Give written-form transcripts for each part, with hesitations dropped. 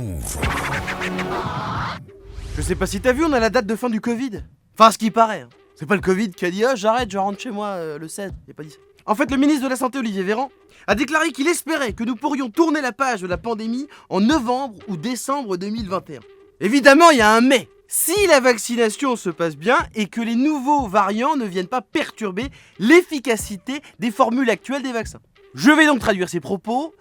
Move. Je sais pas si t'as vu, on a la date de fin du Covid. Enfin, ce qui paraît. Hein. C'est pas le Covid qui a dit « Ah, j'arrête, je rentre chez moi le 7 ». Il a pas dit ça. En fait, le ministre de la Santé, Olivier Véran, a déclaré qu'il espérait que nous pourrions tourner la page de la pandémie en novembre ou décembre 2021. Évidemment, il y a un mais. Si la vaccination se passe bien et que les nouveaux variants ne viennent pas perturber l'efficacité des formules actuelles des vaccins. Je vais donc traduire ces propos.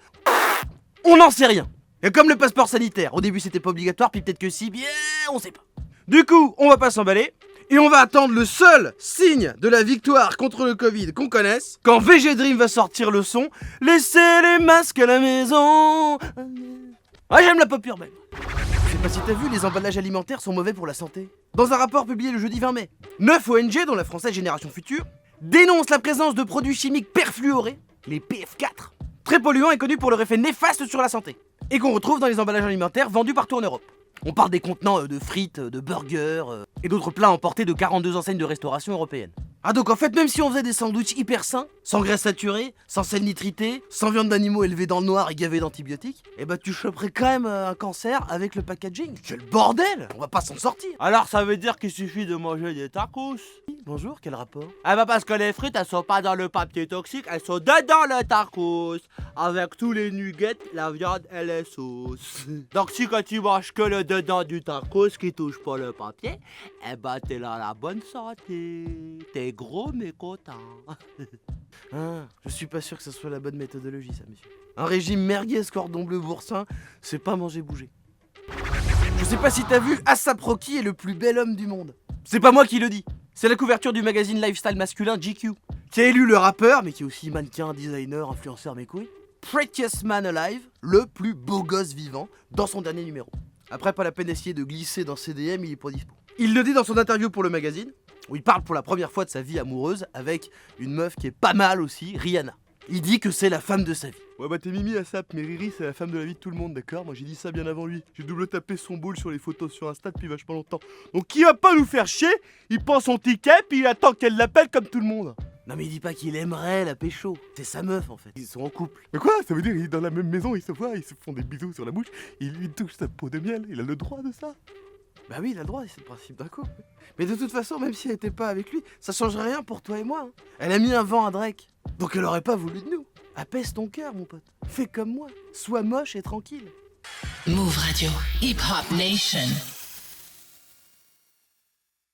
On n'en sait rien. Et comme le passeport sanitaire, au début c'était pas obligatoire, puis peut-être que si, bien on sait pas. Du coup, on va pas s'emballer, et on va attendre le seul signe de la victoire contre le Covid qu'on connaisse, quand VG Dream va sortir le son « Laissez les masques à la maison ». Ah, j'aime la pop urbaine. Je sais pas si t'as vu, les emballages alimentaires sont mauvais pour la santé. Dans un rapport publié le jeudi 20 mai, 9 ONG, dont la Française Génération Future, dénoncent la présence de produits chimiques perfluorés, les PF4, très polluants et connus pour leur effet néfaste sur la santé, et qu'on retrouve dans les emballages alimentaires vendus partout en Europe. On parle des contenants de frites, de burgers et d'autres plats emportés de 42 enseignes de restauration européennes. Ah donc en fait même si on faisait des sandwichs hyper sains, sans graisse saturée, sans sel nitrité, sans viande d'animaux élevés dans le noir et gavés d'antibiotiques, eh ben tu choperais quand même un cancer avec le packaging. Quel bordel! On va pas s'en sortir. Alors ça veut dire qu'il suffit de manger des tacos? Bonjour, quel rapport? Ah bah parce que les frites elles sont pas dans le papier toxique, elles sont dedans le tacos. Avec tous les nuggets, la viande et les sauces. Donc si quand tu manges que le dedans du tacos qui touche pas le papier, eh ben t'es là à la bonne santé. T'es gros mais content. Ah, je suis pas sûr que ce soit la bonne méthodologie ça, monsieur. Un régime merguez cordon bleu boursin, c'est pas manger bouger. Je sais pas si t'as vu, ASAP Rocky est le plus bel homme du monde. C'est pas moi qui le dis, c'est la couverture du magazine lifestyle masculin GQ, qui a élu le rappeur, mais qui est aussi mannequin, designer, influenceur, mes couilles, Prettiest Man Alive, le plus beau gosse vivant, dans son dernier numéro. Après, pas la peine d'essayer de glisser dans CDM, il est pas dispo. Il le dit dans son interview pour le magazine, où il parle pour la première fois de sa vie amoureuse avec une meuf qui est pas mal aussi, Rihanna. Il dit que c'est la femme de sa vie. Ouais bah t'es Mimi ASAP, mais Riri c'est la femme de la vie de tout le monde, d'accord? Moi j'ai dit ça bien avant lui. J'ai double tapé son boule sur les photos sur Insta depuis vachement longtemps. Donc qui va pas nous faire chier? Il prend son ticket puis il attend qu'elle l'appelle comme tout le monde. Non mais il dit pas qu'il aimerait la pécho, c'est sa meuf en fait, ils sont en couple. Mais quoi? Ça veut dire ils sont dans la même maison, ils se voient, ils se font des bisous sur la bouche, il lui touche sa peau de miel, il a le droit de ça? Bah oui, il a le droit, c'est le principe d'un couple. Mais de toute façon, même si elle était pas avec lui, ça changerait rien pour toi et moi. Hein. Elle a mis un vent à Drake, donc elle aurait pas voulu de nous. Apaise ton cœur, mon pote. Fais comme moi, sois moche et tranquille. Move Radio, Hip Hop Nation.